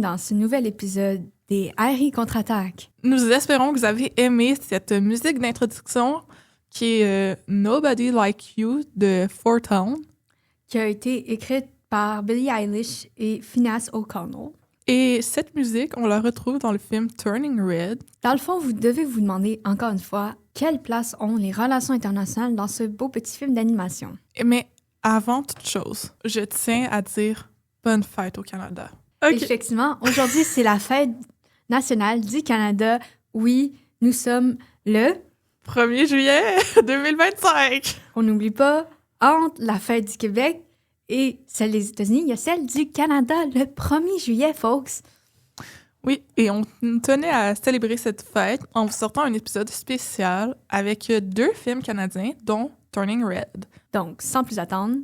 dans ce nouvel épisode des Harry contre-attaque. Nous espérons que vous avez aimé cette musique d'introduction qui est Nobody Like You de Four Town. Qui a été écrite par Billie Eilish et Phineas O'Connell. Et cette musique, on la retrouve dans le film Turning Red. Dans le fond, vous devez vous demander, encore une fois, quelle place ont les relations internationales dans ce beau petit film d'animation? Mais avant toute chose, je tiens à dire bonne fête au Canada. Okay. Effectivement, aujourd'hui, c'est la fête nationale du Canada. Oui, nous sommes le 1er juillet 2025. On n'oublie pas, entre la fête du Québec et celle des États-Unis, il y a celle du Canada le 1er juillet, folks. Oui, et on tenait à célébrer cette fête en vous sortant un épisode spécial avec 2 films canadiens, dont Turning Red. Donc, sans plus attendre,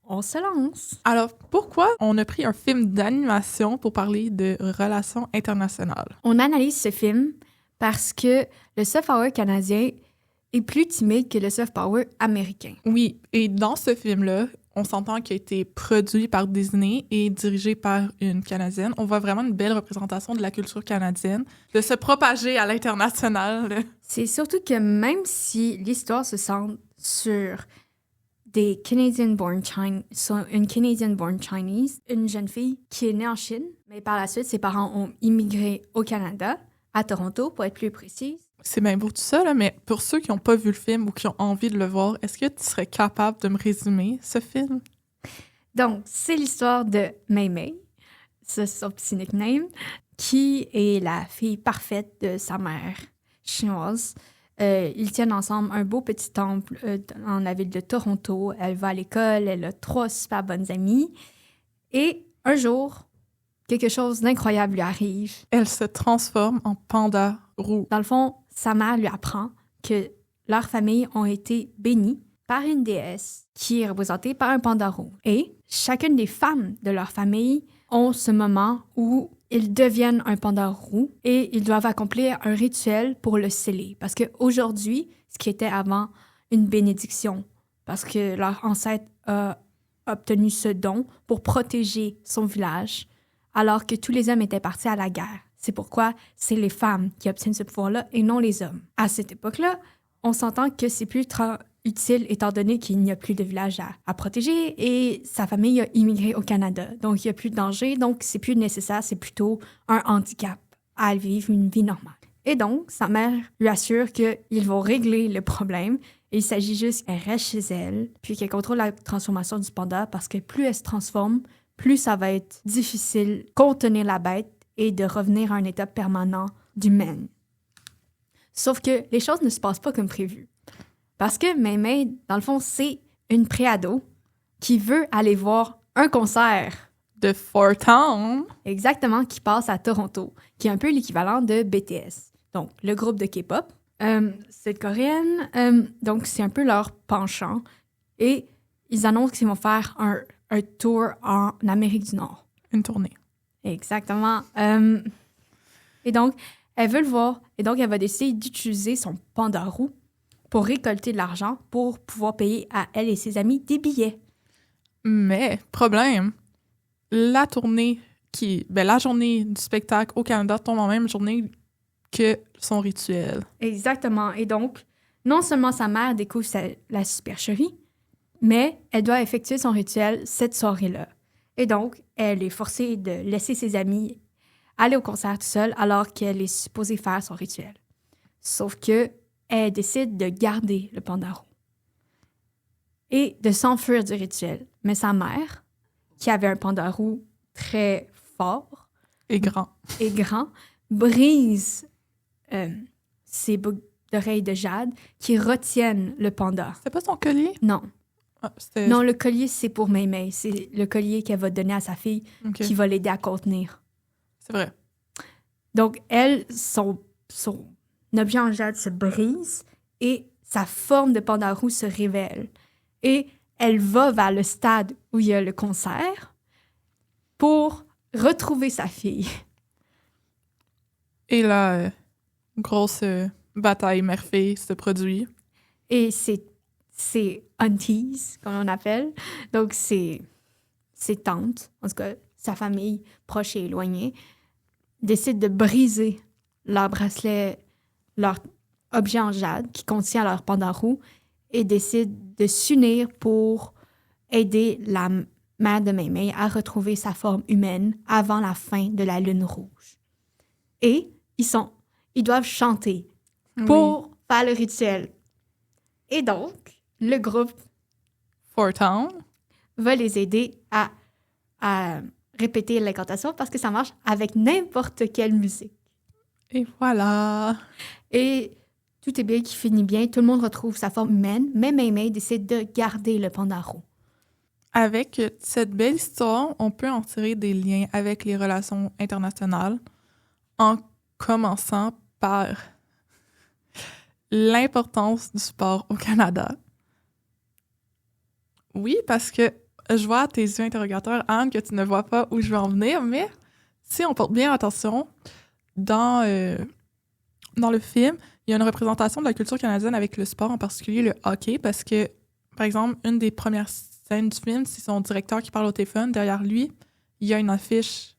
on se lance. Alors, pourquoi on a pris un film d'animation pour parler de relations internationales? On analyse ce film parce que le soft power canadien est plus timide que le soft power américain. Oui, et dans ce film-là, on s'entend qu'il a été produit par Disney et dirigé par une Canadienne. On voit vraiment une belle représentation de la culture canadienne, de se propager à l'international. C'est surtout que même si l'histoire se centre sur des une Canadian-born Chinese, une jeune fille qui est née en Chine, mais par la suite, ses parents ont immigré au Canada, à Toronto, pour être plus précise. C'est bien beau tout ça, là, mais pour ceux qui n'ont pas vu le film ou qui ont envie de le voir, est-ce que tu serais capable de me résumer ce film? Donc, c'est l'histoire de Mei Mei, c'est son petit nickname, qui est la fille parfaite de sa mère chinoise. Ils tiennent ensemble un beau petit temple dans la ville de Toronto. Elle va à l'école, elle a 3 super bonnes amies. Et un jour, quelque chose d'incroyable lui arrive. Elle se transforme en panda roux. Dans le fond, sa mère lui apprend que leurs familles ont été bénies par une déesse qui est représentée par un panda roux. Et chacune des femmes de leur famille ont ce moment où ils deviennent un panda roux et ils doivent accomplir un rituel pour le sceller. Parce qu'aujourd'hui, ce qui était avant une bénédiction, parce que leur ancêtre a obtenu ce don pour protéger son village, alors que tous les hommes étaient partis à la guerre. C'est pourquoi c'est les femmes qui obtiennent ce pouvoir-là et non les hommes. À cette époque-là, on s'entend que c'est plus utile étant donné qu'il n'y a plus de village à protéger et sa famille a immigré au Canada. Donc, il n'y a plus de danger, donc c'est plus nécessaire, c'est plutôt un handicap à vivre une vie normale. Et donc, sa mère lui assure qu'ils vont régler le problème. Il s'agit juste qu'elle reste chez elle, puis qu'elle contrôle la transformation du panda parce que plus elle se transforme, plus ça va être difficile de contenir la bête et de revenir à un état permanent d'humaine. Sauf que les choses ne se passent pas comme prévu. Parce que Mei Mei, dans le fond, c'est une préado qui veut aller voir un concert. De Four Town. Exactement, qui passe à Toronto, qui est un peu l'équivalent de BTS. Donc, le groupe de K-pop. C'est coréenne, donc c'est un peu leur penchant. Et ils annoncent qu'ils vont faire un tour en Amérique du Nord. Une tournée. Exactement. Et donc, elle veut le voir. Et donc, elle va décider d'utiliser son panda roux pour récolter de l'argent pour pouvoir payer à elle et ses amis des billets. Mais, problème, la tournée la journée du spectacle au Canada tombe en même journée que son rituel. Exactement. Et donc, non seulement sa mère découvre la supercherie, mais elle doit effectuer son rituel cette soirée-là. Et donc, elle est forcée de laisser ses amis aller au concert tout seul alors qu'elle est supposée faire son rituel. Sauf que elle décide de garder le panda roux et de s'enfuir du rituel. Mais sa mère, qui avait un panda roux très fort et grand, brise ses boucles d'oreilles de jade qui retiennent le panda. C'était pas son collier? Non. Ah, non, le collier, c'est pour Mei Mei. C'est le collier qu'elle va donner à sa fille qui va l'aider à contenir. C'est vrai. Donc, elle, son objet en jade se brise et sa forme de panda roux se révèle. Et elle va vers le stade où il y a le concert pour retrouver sa fille. Et la grosse bataille mère-fille se produit. Et c'est aunties, comme on appelle. Donc, c'est tantes, en tout cas, sa famille proche et éloignée, décident de briser leur bracelet, leur objet en jade qui contient leur panda roux et décident de s'unir pour aider la mère de Mémé à retrouver sa forme humaine avant la fin de la lune rouge. Et ils doivent chanter pour faire le rituel. Et donc, le groupe Four Town va les aider à répéter l'incantation parce que ça marche avec n'importe quelle musique. Et voilà. Et tout est bien qui finit bien. Tout le monde retrouve sa forme humaine, mais Mémé décide de garder le panda roux. Avec cette belle histoire, on peut en tirer des liens avec les relations internationales en commençant par l'importance du sport au Canada. Oui, parce que je vois à tes yeux interrogateurs, Anne, que tu ne vois pas où je veux en venir, mais si on porte bien attention, dans le film, il y a une représentation de la culture canadienne avec le sport, en particulier le hockey, parce que, par exemple, une des premières scènes du film, c'est son directeur qui parle au téléphone. Derrière lui, il y a une affiche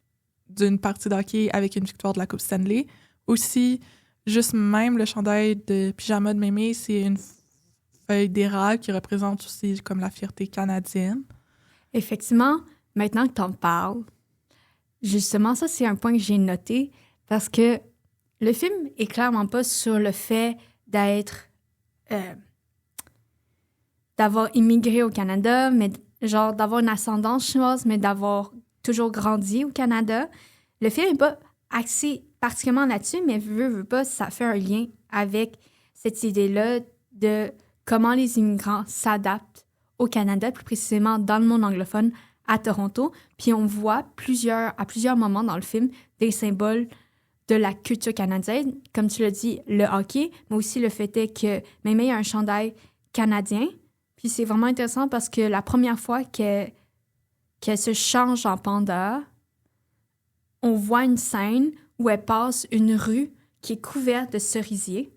d'une partie de hockey avec une victoire de la Coupe Stanley. Aussi, juste même le chandail de pyjama de Mémé, c'est une feuille d'érable qui représente aussi comme la fierté canadienne. Effectivement, maintenant que tu en parles, justement, ça, c'est un point que j'ai noté parce que le film est clairement pas sur le fait d'avoir immigré au Canada, mais genre d'avoir une ascendance chinoise, mais d'avoir toujours grandi au Canada. Le film n'est pas axé particulièrement là-dessus, mais veut pas, ça fait un lien avec cette idée-là de comment les immigrants s'adaptent au Canada, plus précisément dans le monde anglophone, à Toronto. Puis on voit à plusieurs moments dans le film des symboles de la culture canadienne, comme tu l'as dit, le hockey, mais aussi le fait est que Mémé a un chandail canadien. Puis c'est vraiment intéressant parce que la première fois qu'elle se change en panda, on voit une scène où elle passe une rue qui est couverte de cerisiers,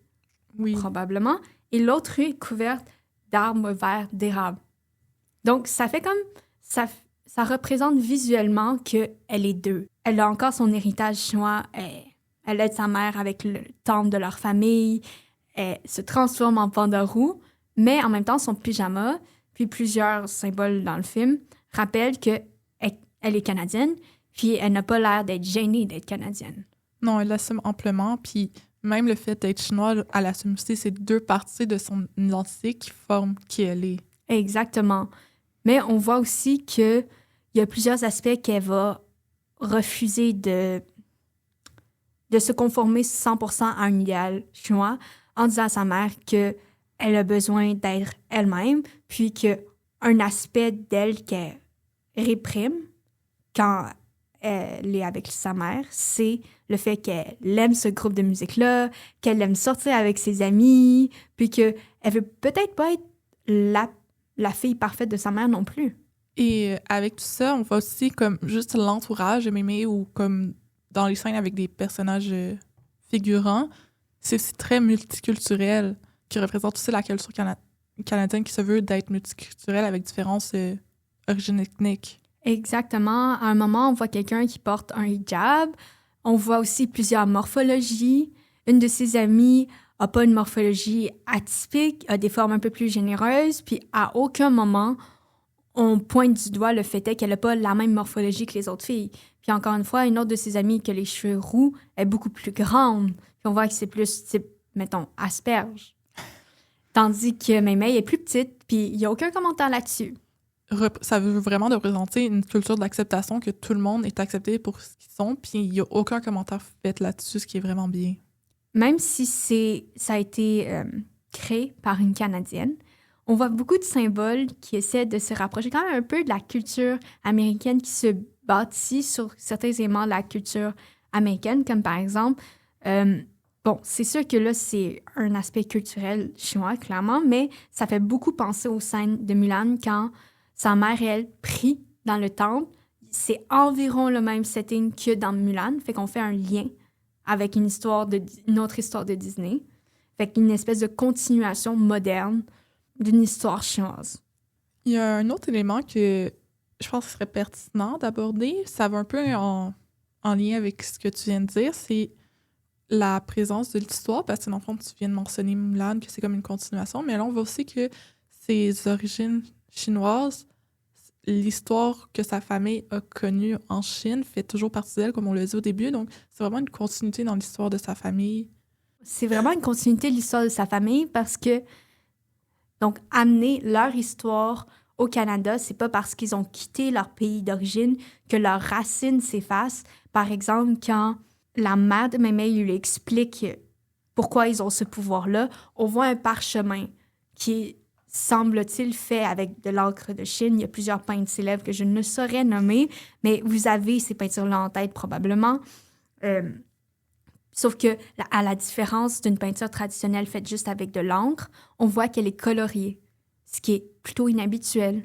probablement, et l'autre rue est couverte d'arbres verts d'érable. Donc, ça fait comme... Ça représente visuellement qu'elle est deux. Elle a encore son héritage chinois. Elle aide sa mère avec le temple de leur famille. Elle se transforme en panda roux. Mais en même temps, son pyjama, puis plusieurs symboles dans le film, rappellent qu'elle est canadienne, puis elle n'a pas l'air d'être gênée d'être canadienne. Non, elle l'assume amplement, puis même le fait d'être chinoise, elle assume aussi ces deux parties de son identité qui forment qui elle est. Exactement. Mais on voit aussi qu'il y a plusieurs aspects qu'elle va refuser de se conformer 100% à un idéal chinois en disant à sa mère qu'elle a besoin d'être elle-même, puis qu'un aspect d'elle qu'elle réprime quand elle est avec sa mère, c'est le fait qu'elle aime ce groupe de musique-là, qu'elle aime sortir avec ses amis, puis qu'elle veut peut-être pas être la fille parfaite de sa mère non plus. Et avec tout ça, on voit aussi comme juste l'entourage de Mémé ou comme dans les scènes avec des personnages figurants, c'est aussi très multiculturel, qui représente aussi la culture canadienne qui se veut d'être multiculturelle avec différentes origines ethniques. Exactement. À un moment, on voit quelqu'un qui porte un hijab. On voit aussi plusieurs morphologies. Une de ses amies n'a pas une morphologie atypique, a des formes un peu plus généreuses, puis à aucun moment, on pointe du doigt le fait est qu'elle n'a pas la même morphologie que les autres filles. Puis encore une fois, une autre de ses amies qui a les cheveux roux est beaucoup plus grande. Puis on voit que c'est plus type, mettons, asperge. Tandis que Mémé est plus petite, puis il n'y a aucun commentaire là-dessus. Ça veut vraiment représenter une culture d'acceptation, que tout le monde est accepté pour ce qu'ils sont, puis il n'y a aucun commentaire fait là-dessus, ce qui est vraiment bien. Même si ça a été créé par une Canadienne, on voit beaucoup de symboles qui essaient de se rapprocher quand même un peu de la culture américaine qui se bâtit sur certains éléments de la culture américaine, comme par exemple, c'est sûr que là, c'est un aspect culturel chinois, clairement, mais ça fait beaucoup penser aux scènes de Mulan quand sa mère et elle prient dans le temple. C'est environ le même setting que dans Mulan, fait qu'on fait un lien avec une autre histoire de Disney. Fait qu'une espèce de continuation moderne d'une histoire chinoise. Il y a un autre élément que je pense que serait pertinent d'aborder. Ça va un peu en lien avec ce que tu viens de dire, c'est la présence de l'histoire, parce que dans le fond, tu viens de mentionner Mulan, que c'est comme une continuation, mais là, on voit aussi que ses origines chinoises, l'histoire que sa famille a connue en Chine fait toujours partie d'elle, comme on l'a dit au début, donc c'est vraiment une continuité dans l'histoire de sa famille. C'est vraiment une continuité de l'histoire de sa famille parce que, donc, amener leur histoire au Canada, c'est pas parce qu'ils ont quitté leur pays d'origine que leurs racines s'effacent. Par exemple, quand la mère de Mémé lui explique pourquoi ils ont ce pouvoir-là, on voit un parchemin qui est, semble-t-il, fait avec de l'encre de Chine. Il y a plusieurs peintres célèbres que je ne saurais nommer, mais vous avez ces peintures-là en tête probablement. Sauf que, à la différence d'une peinture traditionnelle faite juste avec de l'encre, on voit qu'elle est coloriée, ce qui est plutôt inhabituel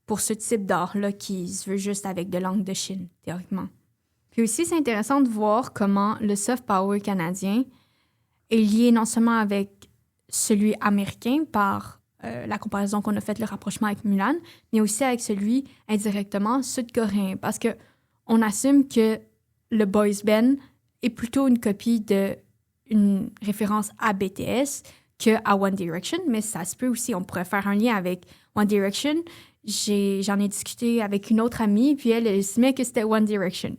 pour ce type d'art-là qui se veut juste avec de l'encre de Chine, théoriquement. Puis aussi, c'est intéressant de voir comment le soft power canadien est lié non seulement avec celui américain par la comparaison qu'on a faite, le rapprochement avec Mulan, mais aussi avec celui indirectement sud-coréen, parce que on assume que le boys band est plutôt une copie d'une référence à BTS que à One Direction, mais ça se peut aussi, on pourrait faire un lien avec One Direction. J'en ai discuté avec une autre amie, puis elle estimait que c'était One Direction.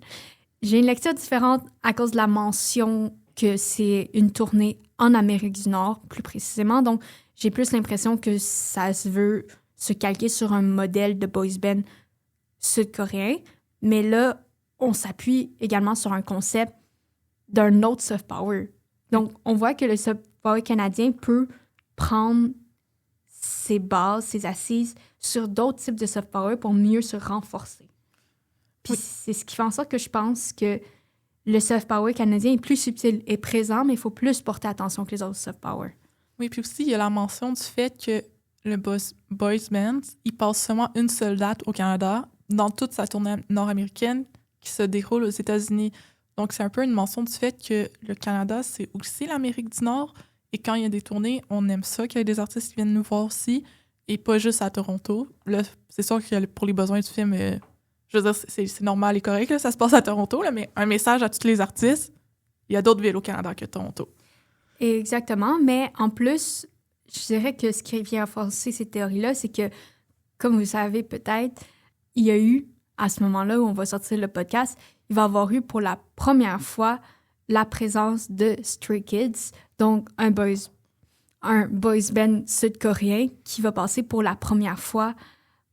J'ai une lecture différente à cause de la mention que c'est une tournée en Amérique du Nord, plus précisément. Donc, j'ai plus l'impression que ça se veut se calquer sur un modèle de boys band sud-coréen. Mais là, on s'appuie également sur un concept d'un autre soft power. Donc, on voit que le soft power canadien peut prendre ses bases, ses assises sur d'autres types de soft power pour mieux se renforcer. Puis c'est ce qui fait en sorte que je pense que le soft power canadien est plus subtil et présent, mais il faut plus porter attention que les autres soft power. Oui, puis aussi, il y a la mention du fait que le boys band, il passe seulement une seule date au Canada dans toute sa tournée nord-américaine qui se déroule aux États-Unis. Donc, c'est un peu une mention du fait que le Canada, c'est aussi l'Amérique du Nord. Et quand il y a des tournées, on aime ça qu'il y ait des artistes qui viennent nous voir aussi, et pas juste à Toronto. Là, c'est sûr que pour les besoins du film, je veux dire, c'est normal et correct, là, ça se passe à Toronto, là, mais un message à tous les artistes, il y a d'autres villes au Canada que Toronto. Exactement, mais en plus, je dirais que ce qui vient renforcer ces théories-là, c'est que, comme vous le savez peut-être, il y a eu, à ce moment-là où on va sortir le podcast, il va y avoir eu pour la première fois la présence de Stray Kids, donc un boys band sud-coréen qui va passer pour la première fois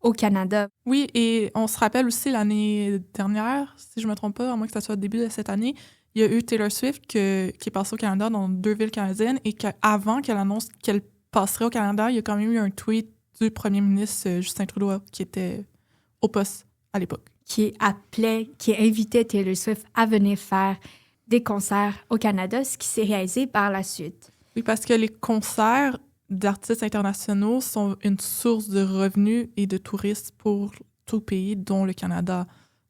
au Canada. Oui, et on se rappelle aussi l'année dernière, si je me trompe pas, à moins que ça soit au début de cette année, il y a eu Taylor Swift qui est passée au Canada dans 2 villes canadiennes et qu'avant qu'elle annonce qu'elle passerait au Canada, il y a quand même eu un tweet du premier ministre Justin Trudeau qui était au poste à l'époque. Qui invitait Taylor Swift à venir faire des concerts au Canada, ce qui s'est réalisé par la suite. Oui, parce que les concerts d'artistes internationaux sont une source de revenus et de touristes pour tout pays, dont le Canada.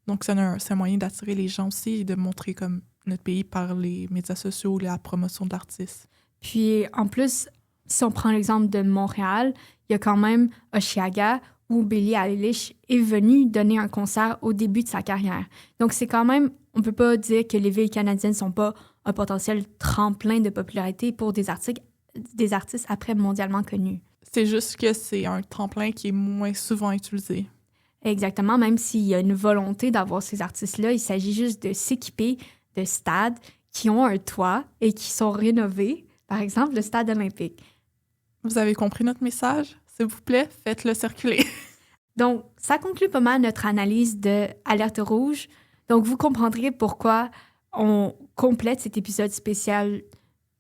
Donc, c'est un moyen d'attirer les gens aussi et de montrer comme notre pays par les médias sociaux, la promotion de l'artiste. Puis, en plus, si on prend l'exemple de Montréal, il y a quand même Osheaga où Billie Eilish est venue donner un concert au début de sa carrière. Donc, c'est quand même, on peut pas dire que les villes canadiennes sont pas un potentiel tremplin de popularité pour des artistes après mondialement connus. C'est juste que c'est un tremplin qui est moins souvent utilisé. Exactement, même s'il y a une volonté d'avoir ces artistes-là, il s'agit juste de s'équiper de stades qui ont un toit et qui sont rénovés. Par exemple, le stade olympique. Vous avez compris notre message? S'il vous plaît, faites-le circuler. Donc, ça conclut pas mal notre analyse de Alerte rouge. Donc, vous comprendrez pourquoi on complète cet épisode spécial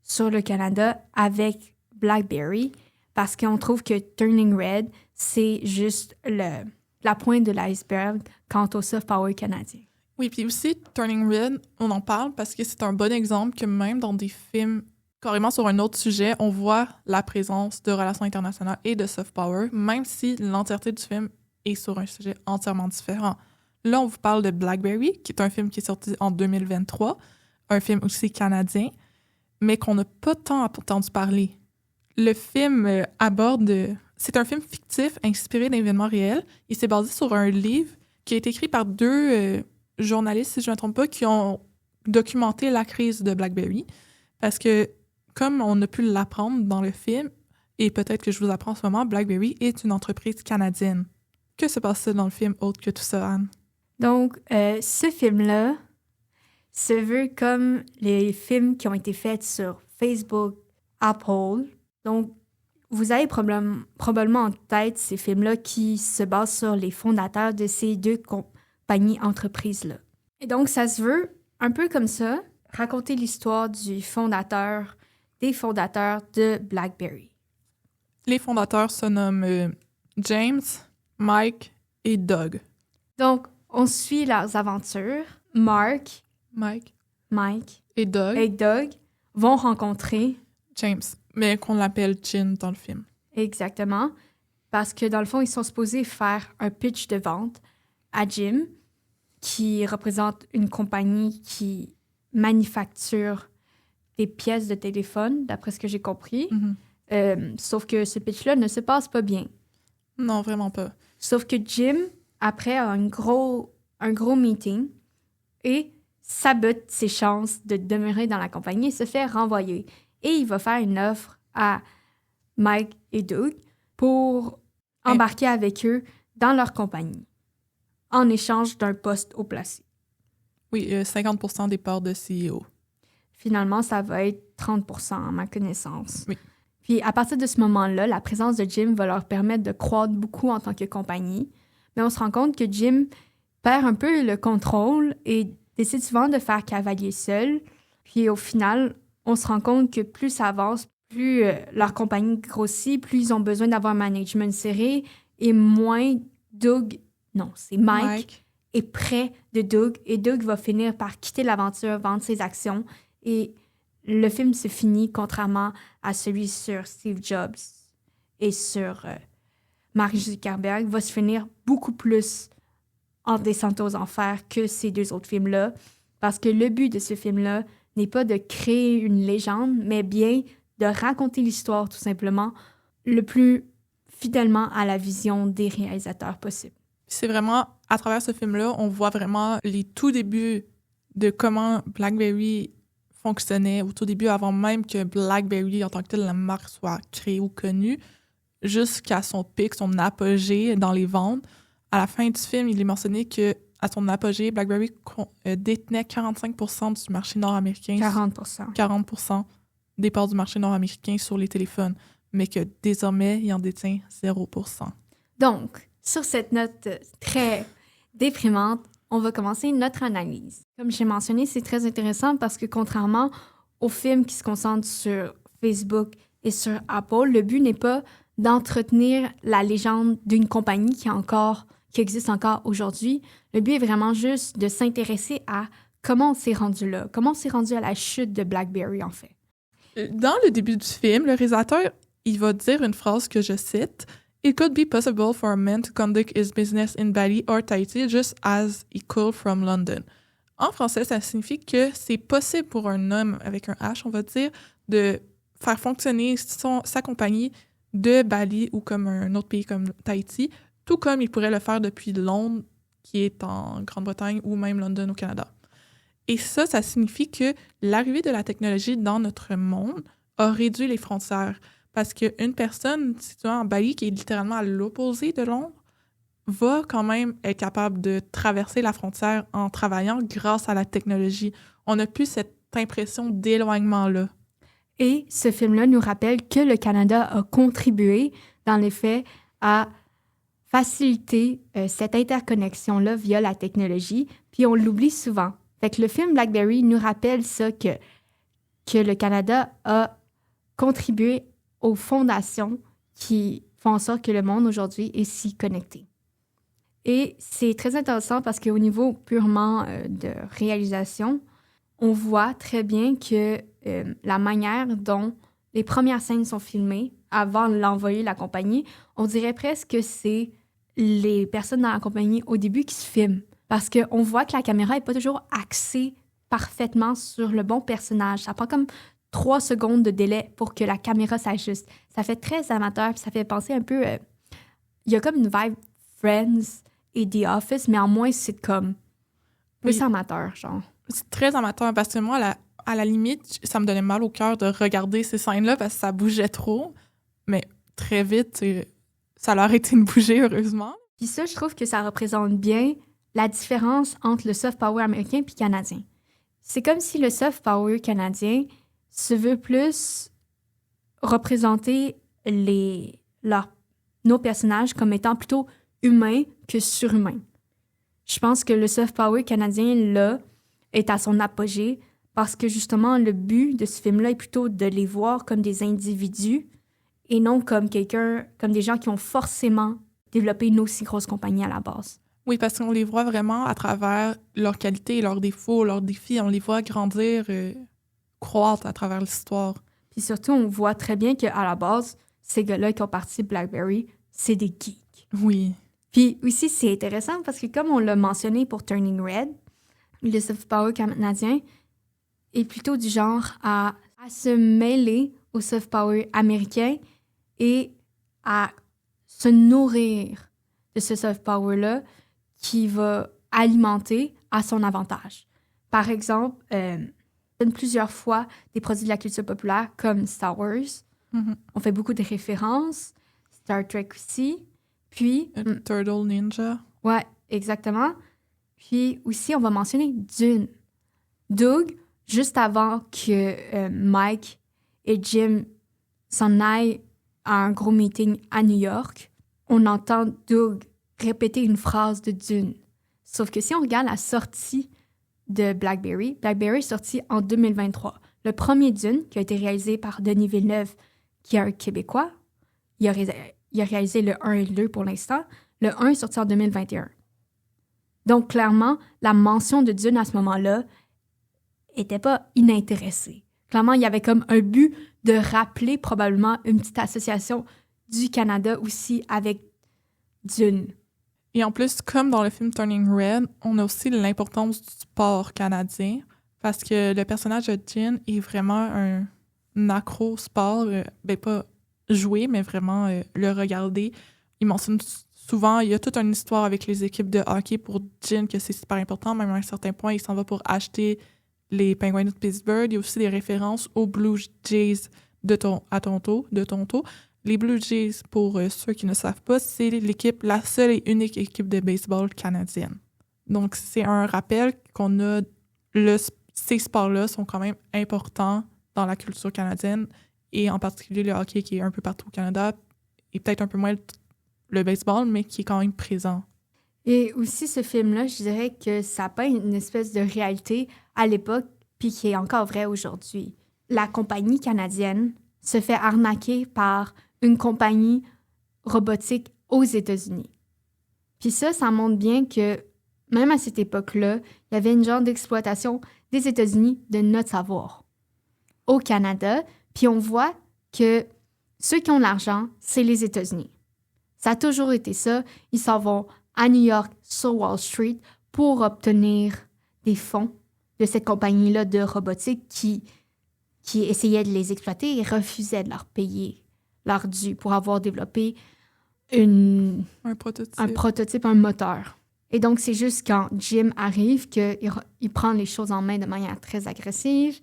sur le Canada avec Blackberry, parce qu'on trouve que Turning Red, c'est juste la pointe de l'iceberg quant au soft power canadien. Oui, puis aussi, Turning Red, on en parle parce que c'est un bon exemple que même dans des films carrément sur un autre sujet, on voit la présence de relations internationales et de soft power, même si l'entièreté du film est sur un sujet entièrement différent. Là, on vous parle de Blackberry, qui est un film qui est sorti en 2023, un film aussi canadien, mais qu'on n'a pas tant entendu parler. Le film c'est un film fictif inspiré d'événements réels. Il s'est basé sur un livre qui a été écrit par deux journalistes, si je ne me trompe pas, qui ont documenté la crise de BlackBerry. Parce que, comme on a pu l'apprendre dans le film, et peut-être que je vous apprends en ce moment, BlackBerry est une entreprise canadienne. Que se passe-t-il dans le film autre que tout ça, Anne? Donc, ce film-là se veut comme les films qui ont été faits sur Facebook, Apple. Donc, vous avez probablement en tête ces films-là qui se basent sur les fondateurs de ces deux compagnies entreprises-là. Et donc, ça se veut un peu comme ça, raconter l'histoire des fondateurs de BlackBerry. Les fondateurs se nomment James, Mike et Doug. Donc, on suit leurs aventures. Mike et Doug vont rencontrer James, mais qu'on l'appelle Chin dans le film. Exactement, parce que dans le fond, ils sont supposés faire un pitch de vente à Jim, qui représente une compagnie qui manufacture des pièces de téléphone, d'après ce que j'ai compris. Sauf que ce pitch-là ne se passe pas bien. Non, vraiment pas. Sauf que Jim, après un gros meeting, et sabote ses chances de demeurer dans la compagnie et se fait renvoyer. Et il va faire une offre à Mike et Doug pour embarquer avec eux dans leur compagnie, en échange d'un poste haut placé. Oui, 50% des parts de CEO. Finalement, ça va être 30% à ma connaissance. Oui. Puis à partir de ce moment-là, la présence de Jim va leur permettre de croître beaucoup en tant que compagnie. Mais on se rend compte que Jim perd un peu le contrôle et décide souvent de faire cavalier seul. Puis au final, on se rend compte que plus ça avance, plus leur compagnie grossit, plus ils ont besoin d'avoir un management serré et moins Mike est près de Doug. Et Doug va finir par quitter l'aventure, vendre ses actions. Et le film se finit, contrairement à celui sur Steve Jobs et sur Mark Zuckerberg, va se finir beaucoup plus en descente aux enfers que ces deux autres films-là. Parce que le but de ce film-là n'est pas de créer une légende, mais bien de raconter l'histoire tout simplement le plus fidèlement à la vision des réalisateurs possible. C'est vraiment, à travers ce film-là, on voit vraiment les tout débuts de comment BlackBerry fonctionnait, au tout début, avant même que BlackBerry, en tant que tel, la marque soit créée ou connue, jusqu'à son pic, son apogée dans les ventes. À la fin du film, il est mentionné que à son apogée, BlackBerry détenait 45% du marché nord-américain. 40% des parts du marché nord-américain sur les téléphones, mais que désormais, il en détient 0%. Donc, sur cette note très déprimante, on va commencer notre analyse. Comme j'ai mentionné, c'est très intéressant parce que contrairement aux films qui se concentrent sur Facebook et sur Apple, le but n'est pas d'entretenir la légende d'une compagnie qui existe encore aujourd'hui. Le but est vraiment juste de s'intéresser à comment on s'est rendu là, comment on s'est rendu à la chute de BlackBerry, en fait. Dans le début du film, le réalisateur, il va dire une phrase que je cite. « It could be possible for a man to conduct his business in Bali or Tahiti just as he could from London. » En français, ça signifie que c'est possible pour un homme avec un H, on va dire, de faire fonctionner sa compagnie de Bali ou comme un autre pays comme Tahiti, tout comme il pourrait le faire depuis Londres, qui est en Grande-Bretagne, ou même London au Canada. Et ça signifie que l'arrivée de la technologie dans notre monde a réduit les frontières. Parce qu'une personne située en Bali, qui est littéralement à l'opposé de Londres, va quand même être capable de traverser la frontière en travaillant grâce à la technologie. On n'a plus cette impression d'éloignement-là. Et ce film-là nous rappelle que le Canada a contribué, dans les faits, à faciliter cette interconnexion-là via la technologie, puis on l'oublie souvent. Fait que le film BlackBerry nous rappelle ça, que le Canada a contribué aux fondations qui font en sorte que le monde aujourd'hui est si connecté. Et c'est très intéressant parce qu'au niveau purement de réalisation, on voit très bien que la manière dont les premières scènes sont filmées avant de l'envoyer la compagnie, on dirait presque que c'est les personnes dans la compagnie au début qui se filment. Parce qu'on voit que la caméra n'est pas toujours axée parfaitement sur le bon personnage. Ça prend comme 3 secondes de délai pour que la caméra s'ajuste. Ça fait très amateur, puis ça fait penser un peu... il y a comme une vibe Friends et The Office, mais en moins sitcom. Plus amateur, genre. C'est très amateur parce que moi, à la limite, ça me donnait mal au cœur de regarder ces scènes-là parce que ça bougeait trop. Mais très vite, ça a arrêté de bouger, heureusement. Puis ça, je trouve que ça représente bien la différence entre le soft power américain puis canadien. C'est comme si le soft power canadien se veut plus représenter nos personnages comme étant plutôt humains que surhumains. Je pense que le soft power canadien, là, est à son apogée parce que justement, le but de ce film-là est plutôt de les voir comme des individus et non comme comme des gens qui ont forcément développé une aussi grosse compagnie à la base. Oui, parce qu'on les voit vraiment à travers leurs qualités, leurs défauts, leurs défis. On les voit grandir, croître à travers l'histoire. Puis surtout, on voit très bien qu'à la base, ces gars-là qui ont parti de BlackBerry, c'est des geeks. Oui. Puis aussi, c'est intéressant parce que comme on l'a mentionné pour Turning Red, le soft power canadien est plutôt du genre à se mêler au soft power américain et à se nourrir de ce soft power-là qui va alimenter à son avantage. Par exemple, donne plusieurs fois des produits de la culture populaire comme Star Wars. Mm-hmm. On fait beaucoup de références. Star Trek aussi. Puis... Turtle Ninja. Ouais, exactement. Puis aussi, on va mentionner Dune. Doug, juste avant que Mike et Jim s'en aillent à un gros meeting à New York, on entend Doug répéter une phrase de Dune. Sauf que si on regarde la sortie de BlackBerry est sorti en 2023. Le premier Dune, qui a été réalisé par Denis Villeneuve, qui est un Québécois, il a réalisé le 1 et le 2 pour l'instant. Le 1 est sorti en 2021. Donc, clairement, la mention de Dune à ce moment-là n'était pas inintéressée. Clairement, il y avait comme un but de rappeler probablement une petite association du Canada aussi avec Dune. Et en plus, comme dans le film Turning Red, on a aussi l'importance du sport canadien parce que le personnage de Jin est vraiment un accro sport, pas jouer, mais vraiment le regarder. Il mentionne souvent, il y a toute une histoire avec les équipes de hockey pour Jin que c'est super important, même à un certain point, il s'en va pour acheter les Penguins de Pittsburgh. Il y a aussi des références aux Blue Jays de Toronto. Les Blue Jays, pour ceux qui ne savent pas, c'est la seule et unique équipe de baseball canadienne. Donc, c'est un rappel qu'on a, ces sports-là sont quand même importants dans la culture canadienne et en particulier le hockey qui est un peu partout au Canada et peut-être un peu moins le baseball, mais qui est quand même présent. Et aussi, ce film-là, je dirais que ça peint une espèce de réalité à l'époque puis qui est encore vrai aujourd'hui. La compagnie canadienne se fait arnaquer par une compagnie robotique aux États-Unis. Puis ça montre bien que, même à cette époque-là, il y avait une genre d'exploitation des États-Unis de notre savoir au Canada. Puis on voit que ceux qui ont l'argent, c'est les États-Unis. Ça a toujours été ça. Ils s'en vont à New York, sur Wall Street, pour obtenir des fonds de cette compagnie-là de robotique qui essayait de les exploiter et refusait de leur payer leur dû pour avoir développé un prototype, un moteur. Et donc, c'est juste quand Jim arrive qu'il prend les choses en main de manière très agressive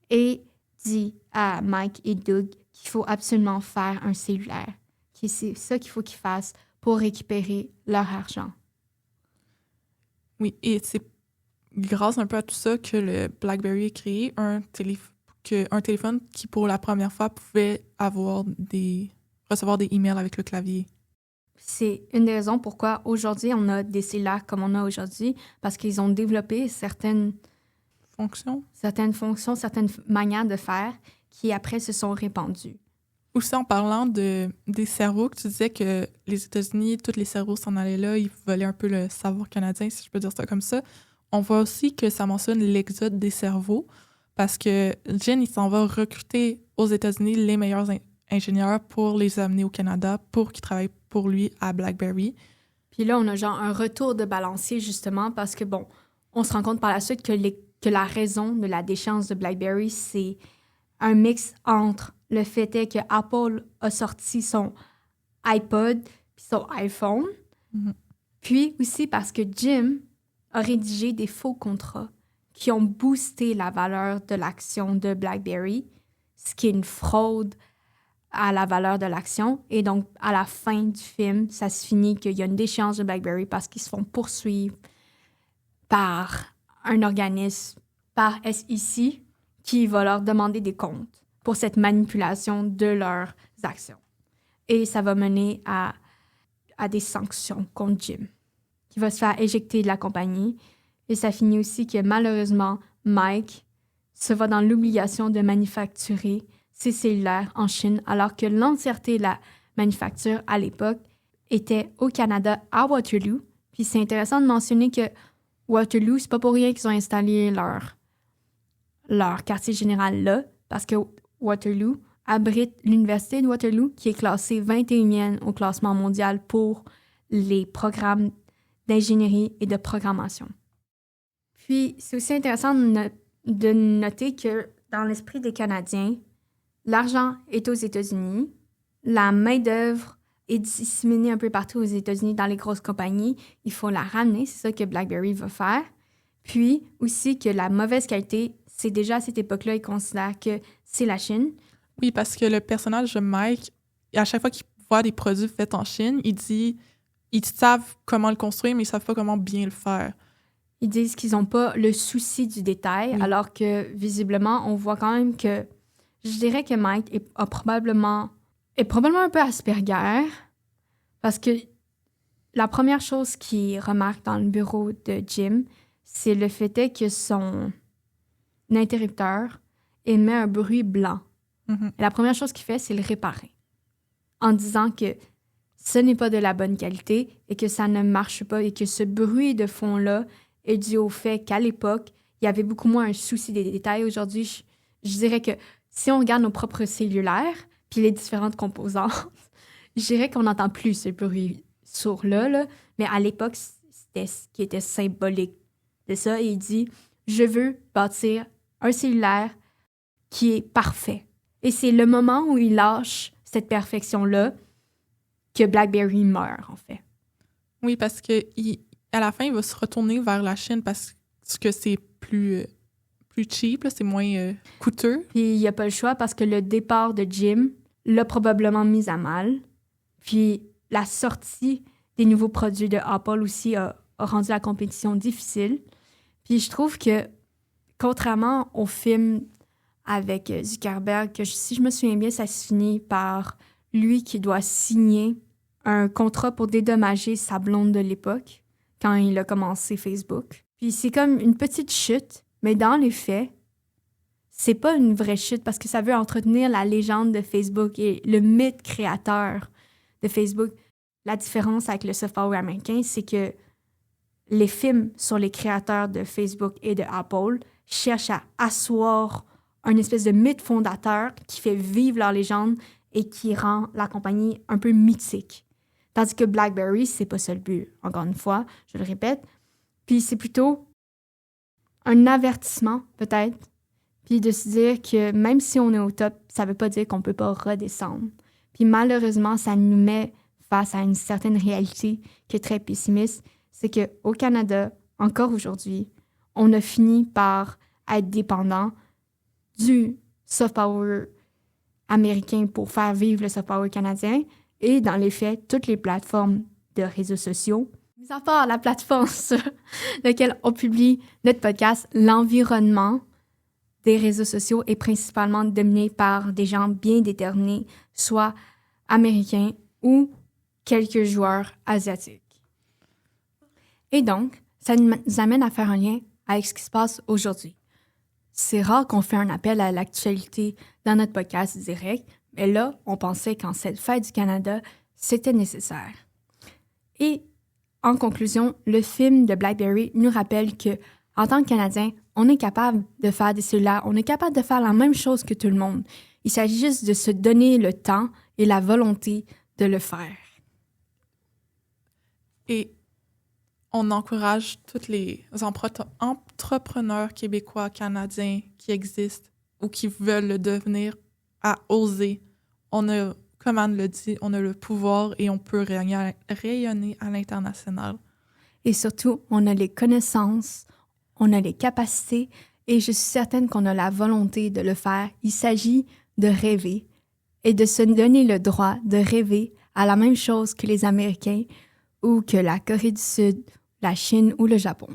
et dit à Mike et Doug qu'il faut absolument faire un cellulaire, que c'est ça qu'il faut qu'ils fassent pour récupérer leur argent. Oui, et c'est grâce un peu à tout ça que le BlackBerry a créé un téléphone qui, pour la première fois, pouvait recevoir des emails avec le clavier. C'est une des raisons pourquoi aujourd'hui, on a des cellulaires comme on a aujourd'hui, parce qu'ils ont développé certaines fonctions, certaines manières de faire qui, après, se sont répandues. Aussi, en parlant des cerveaux, que tu disais que les États-Unis, tous les cerveaux s'en allaient là, ils volaient un peu le savoir canadien, si je peux dire ça comme ça. On voit aussi que ça mentionne l'exode des cerveaux, parce que Jin, il s'en va recruter aux États-Unis les meilleurs ingénieurs pour les amener au Canada, pour qu'ils travaillent pour lui à BlackBerry. Puis là, on a genre un retour de balancier, justement, parce que, bon, on se rend compte par la suite que la raison de la déchéance de BlackBerry, c'est un mix entre le fait est que Apple a sorti son iPod puis son iPhone, puis aussi parce que Jim a rédigé des faux contrats qui ont boosté la valeur de l'action de BlackBerry, ce qui est une fraude à la valeur de l'action. Et donc, à la fin du film, ça se finit qu'il y a une déchéance de BlackBerry parce qu'ils se font poursuivre par un organisme, par SEC, qui va leur demander des comptes pour cette manipulation de leurs actions. Et ça va mener à des sanctions contre Jim, qui va se faire éjecter de la compagnie. Et ça finit aussi que malheureusement, Mike se voit dans l'obligation de manufacturer ses cellulaires en Chine, alors que l'entièreté de la manufacture à l'époque était au Canada, à Waterloo. Puis c'est intéressant de mentionner que Waterloo, c'est pas pour rien qu'ils ont installé leur quartier général là, parce que Waterloo abrite l'Université de Waterloo, qui est classée 21e au classement mondial pour les programmes d'ingénierie et de programmation. Puis, c'est aussi intéressant de noter que dans l'esprit des Canadiens, l'argent est aux États-Unis, la main-d'œuvre est disséminée un peu partout aux États-Unis dans les grosses compagnies. Il faut la ramener, c'est ça que BlackBerry va faire. Puis aussi que la mauvaise qualité, c'est déjà à cette époque-là, ils considèrent que c'est la Chine. Oui, parce que le personnage de Mike, à chaque fois qu'il voit des produits faits en Chine, il dit ils savent comment le construire, mais ils savent pas comment bien le faire. Ils disent qu'ils n'ont pas le souci du détail, Oui. alors que visiblement, on voit quand même que je dirais que Mike est probablement un peu Asperger, parce que la première chose qu'il remarque dans le bureau de Jim, c'est le fait est que son interrupteur émet un bruit blanc. Mm-hmm. Et la première chose qu'il fait, c'est le réparer, en disant que ce n'est pas de la bonne qualité et que ça ne marche pas et que ce bruit de fond-là est dû au fait qu'à l'époque, il y avait beaucoup moins un souci des détails. Aujourd'hui, je dirais que si on regarde nos propres cellulaires puis les différentes composantes, je dirais qu'on n'entend plus ce bruit sourd-là, là. Mais à l'époque, c'était ce qui était symbolique de ça. Et il dit, je veux bâtir un cellulaire qui est parfait. Et c'est le moment où il lâche cette perfection-là que BlackBerry meurt, en fait. Oui, parce que à la fin, il va se retourner vers la Chine parce que c'est plus cheap, là, c'est moins coûteux. Puis il n'y a pas le choix parce que le départ de Jim l'a probablement mis à mal. Puis la sortie des nouveaux produits de Apple aussi a rendu la compétition difficile. Puis je trouve que, contrairement au film avec Zuckerberg, que si je me souviens bien, ça se finit par lui qui doit signer un contrat pour dédommager sa blonde de l'époque quand il a commencé Facebook. Puis c'est comme une petite chute, mais dans les faits, c'est pas une vraie chute parce que ça veut entretenir la légende de Facebook et le mythe créateur de Facebook. La différence avec le soft power américain, c'est que les films sur les créateurs de Facebook et de Apple cherchent à asseoir un espèce de mythe fondateur qui fait vivre leur légende et qui rend la compagnie un peu mythique. Tandis que BlackBerry, c'est pas ça le but, encore une fois, je le répète. Puis c'est plutôt un avertissement, peut-être, puis de se dire que même si on est au top, ça veut pas dire qu'on peut pas redescendre. Puis malheureusement, ça nous met face à une certaine réalité qui est très pessimiste, c'est qu'au Canada, encore aujourd'hui, on a fini par être dépendant du soft power américain pour faire vivre le soft power canadien. Et dans les faits, toutes les plateformes de réseaux sociaux, mis à part la plateforme sur laquelle on publie notre podcast, l'environnement des réseaux sociaux est principalement dominé par des gens bien déterminés, soit américains ou quelques joueurs asiatiques. Et donc, ça nous amène à faire un lien avec ce qui se passe aujourd'hui. C'est rare qu'on fait un appel à l'actualité dans notre podcast direct, mais là, on pensait qu'en cette fête du Canada, c'était nécessaire. Et en conclusion, le film de BlackBerry nous rappelle que, en tant que Canadien, on est capable de faire des cellulaires, on est capable de faire la même chose que tout le monde. Il s'agit juste de se donner le temps et la volonté de le faire. Et on encourage tous les entrepreneurs québécois, canadiens qui existent ou qui veulent le devenir à oser. On a, comme Anne le dit, on a le pouvoir et on peut rayonner à l'international. et surtout, on a les connaissances, on a les capacités et je suis certaine qu'on a la volonté de le faire. Il s'agit de rêver et de se donner le droit de rêver à la même chose que les Américains ou que la Corée du Sud, la Chine ou le Japon.